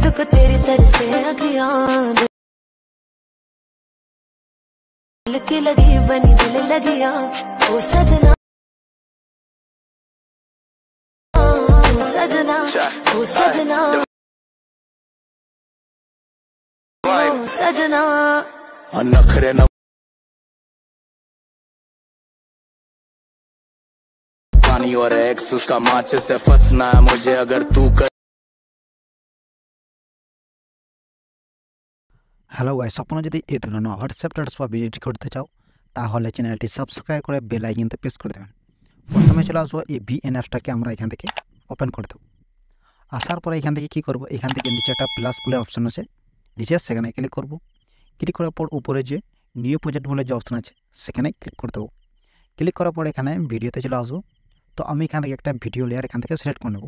दुख तेरी तरसे अखियां, दिल की लगी बनी दिल लगिया, ओ सजना सजना ओ सजना ओ सजना। नखरे न पानी और एक्स उसका माचे से फंसना है मुझे अगर तू कर। হ্যালো গাইস, আপনারা যদি এই ধরনের হোয়াটসঅ্যাপ স্ট্যাটাস বা ভিডিওটি করতে চাও তাহলে চ্যানেলটি সাবস্ক্রাইব করে বেল আইকনতে প্রেস করে দেবেন। প্রথমে চলে আসবো এই ভিএনএফটাকে আমরা এখান থেকে ওপেন করে দেব। আসার পরে এখান থেকে কী করব, এখান থেকে নিচে একটা প্লাস বলে অপশন আছে, নিচে সেখানে ক্লিক করব। ক্লিক করার পর উপরে যে নিউ প্রজেক্ট বলে যে অপশন আছে সেখানে ক্লিক করে দেবো। ক্লিক করার পর এখানে ভিডিওতে চলে আসবো। তো আমি এখান থেকে একটা ভিডিও লেয়ার এখান থেকে সিলেক্ট করে নেব।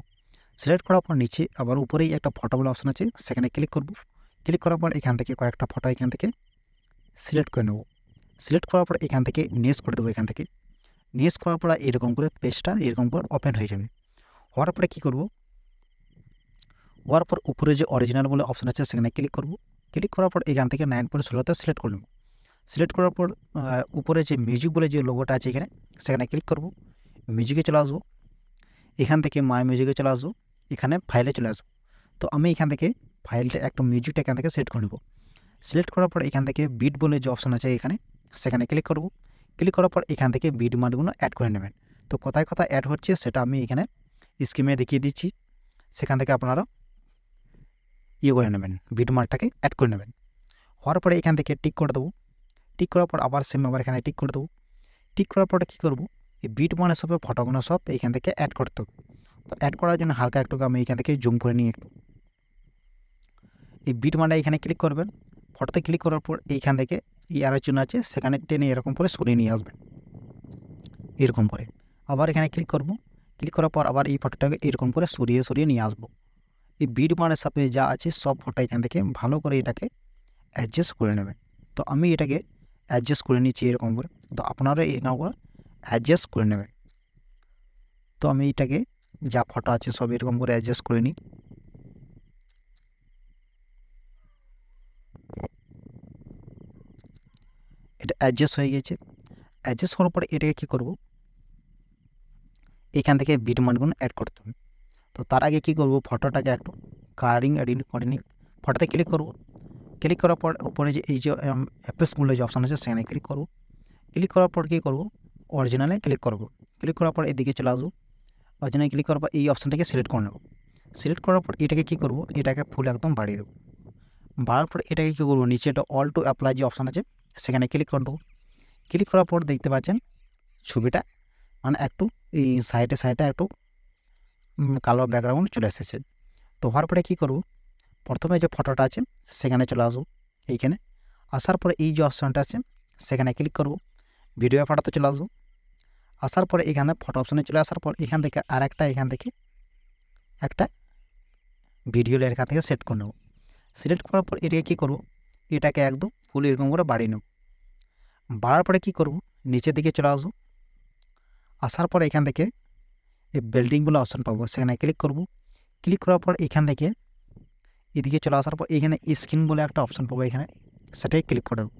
সিলেক্ট করার পর নিচে আবার উপরেই একটা ফটো বলে অপশন আছে সেখানে ক্লিক করব। ক্লিক করার পর এখান থেকে কয়েকটা ফটো এখান থেকে সিলেক্ট করে নেব। সিলেক্ট করার পর এখান থেকে নেক্সট করে দেবো। এখান থেকে নেক্সট করার পর এরকম করে পেজটা এরকম করে ওপেন হয়ে যাবে। হওয়ার পরে কী করব, হওয়ার পর উপরে যে অরিজিনাল বলে অপশন আছে সেখানে ক্লিক করব। ক্লিক করার পর এখান থেকে 9.16তে সিলেক্ট করে নেব। সিলেক্ট করার পর উপরে যে মিউজিক বলে যে লোগোটা আছে এখানে সেখানে ক্লিক করব। মিউজিকে চলে আসবো, এখান থেকে মাই মিউজিকে চলে আসবো, এখানে ফাইলে চলে আসবো। তো আমি এখান থেকে ফাইলটা একটা মিউজিকটা এখান থেকে সিলেক্ট করে নেব। সিলেক্ট করার পর এখান থেকে বিট বলে যে অপশন আছে এখানে সেখানে ক্লিক করব। ক্লিক করার পর এখান থেকে বিট মার্কগুলো অ্যাড করে নেবেন। তো কোথায় কোথায় অ্যাড হচ্ছে সেটা আমি এখানে স্ক্রিনে দেখিয়ে দিচ্ছি, সেখান থেকে আপনারা করে নেবেন, বিট মার্কটাকে অ্যাড করে নেবেন। হওয়ার পরে এখান থেকে টিক করে দেবো। টিক করার পর আবার সেম আবার এখানে টিক করে দেবো। টিক করার পরে কী করবো, এই বিট মানের সব ফটোগুলো সব এইখান থেকে অ্যাড করতে হবে। তো অ্যাড করার জন্য হালকা একটু আমি এখান থেকে জুম করে নিই একটু। এই বিট মানে এখানে ক্লিক করবেন। ফটোতে ক্লিক করার পর এইখান থেকে ইয়ারের জন্য আছে সেখানে টেনে এরকম করে সরিয়ে নিয়ে আসবেন, এরকম করে। আবার এখানে ক্লিক করব। ক্লিক করার পর আবার এই ফটোটাকে এরকম করে সরিয়ে নিয়ে আসবো। এই বিট মানের সাথে যা আছে সব ফটো এখান থেকে ভালো করে এটাকে অ্যাডজাস্ট করে নেবেন। তো আমি এটাকে অ্যাডজাস্ট করে নিচ্ছি এরকম করে। তো আপনারা এরকম করে অ্যাডজাস্ট করে নেবেন। তো আমি এটাকে যা ফটো আছে সব এরকম করে অ্যাডজাস্ট করে নিই। এটা অ্যাডজাস্ট হয়ে গেছে। অ্যাডজাস্ট হওয়ার পরে এটাকে কী করব, এখান থেকে বিট মানগুলো অ্যাড করতে হবে। তো তার আগে কী করব, ফটোটাকে একটু কালারিং এডিট করে নিই। ফটোতে ক্লিক করব। ক্লিক করার পর উপরে যে এই যে অ্যাপেসগুলো যে অপশান আছে সেখানে ক্লিক করব। ক্লিক করার পর কী করব, অরিজিনালে ক্লিক করব। ক্লিক করার পর এদিকে চলে আসবো। অরিজিনালে ক্লিক করার পর এই অপশানটাকে সিলেক্ট করে নেব। সিলেক্ট করার পর এটাকে কী করব, এটাকে ফুল একদম বাড়িয়ে দেবো। বাড়ার পর এটাকে কী করবো, নিচে একটা অল টু অ্যাপ্লাই যে অপশান আছে সেখানে ক্লিক করে দেবো। ক্লিক করার পর দেখতে পাচ্ছেন ছবিটা মানে একটু এই সাইডে একটু কালো ব্যাকগ্রাউন্ড চলে এসেছে। তো হওয়ার পরে কী করব, প্রথমে যে ফটোটা আছে সেখানে চলে আসবো। এইখানে আসার পরে এই যে অপশানটা আছে সেখানে ক্লিক করব। ভিডিও ফটোতে চলে আসবো। আসার পরে এখানে ফটো অপশানে চলে আসার পর এখান থেকে এখান থেকে একটা ভিডিও এখান থেকে সেট করে নেব। সিলেক্ট করার পর এটাকে কী করব, এটাকে একদম ফুল এরকম করে বাড়িয়ে নেব। বাড়ার পরে কী করব, নিচের দিকে চলে আসবো। আসার পরে এখান থেকে এই বিল্ডিং বলে অপশান পাবো সেখানে ক্লিক করব। ক্লিক করার পর এখান থেকে এদিকে চলে আসার পর এখানে স্ক্রিন বলে একটা অপশান পাবো, এখানে সেটাই ক্লিক করে দেবো।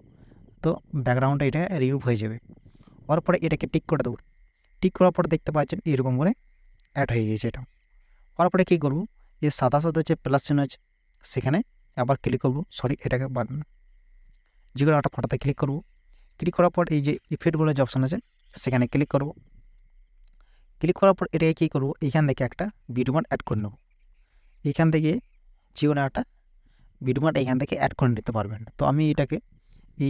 তো ব্যাকগ্রাউন্ডটা এটা রিমুভ হয়ে যাবে। ওর পরে এটাকে টিক করে দেবো। টিক করার পর দেখতে পাচ্ছেন এরকম করে অ্যাড হয়ে গিয়েছে এটা। ওর পরে কী করবো, এই সাদা যে প্লাস চিহ্ন আছে সেখানে আবার ক্লিক করবো, এটাকে যে কোনো একটা ফটোতে ক্লিক করবো। ক্লিক করার পর এই যে ইফেক্ট বলে যে অপশান আছে সেখানে ক্লিক করব। ক্লিক করার পর এটাকে কী করবো, এইখান থেকে একটা বিট মার্ক অ্যাড করে নেব। এইখান থেকে যে কোনো একটা বিট মার্ক এখান থেকে অ্যাড করে নিতে পারবেন। তো আমি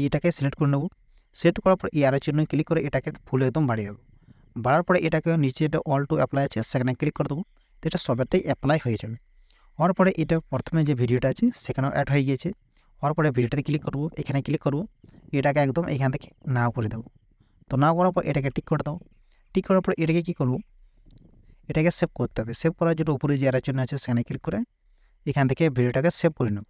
এটাকে সিলেক্ট করে নেব। সিলেক্ট করার পর এই আরের জন্য ক্লিক করে এটাকে ফুল একদম বাড়িয়ে দেবো। বাড়ার পরে এটাকে নিচে এটা অল টু অ্যাপ্লাই আছে সেখানে ক্লিক করে দেবো। তো এটা সবেরটাই অ্যাপ্লাই হয়ে যাবে। হওয়ার পরে এটা প্রথমে যে ভিডিওটা আছে সেখানেও অ্যাড হয়ে গিয়েছে। হওয়ার পরে ভিডিওটাতে ক্লিক করব, এখানে ক্লিক করব, এটাকে একদম এখান থেকে নাও করে দেবো। তো নাও করার পর এটাকে টিক করে দাও। টিক করার পর এটাকে কী করব, এটাকে সেভ করতে হবে। সেভ করার জন্য উপরে যে আরের জন্য আছে সেখানে ক্লিক করে এখান থেকে ভিডিওটাকে সেভ করে নেব।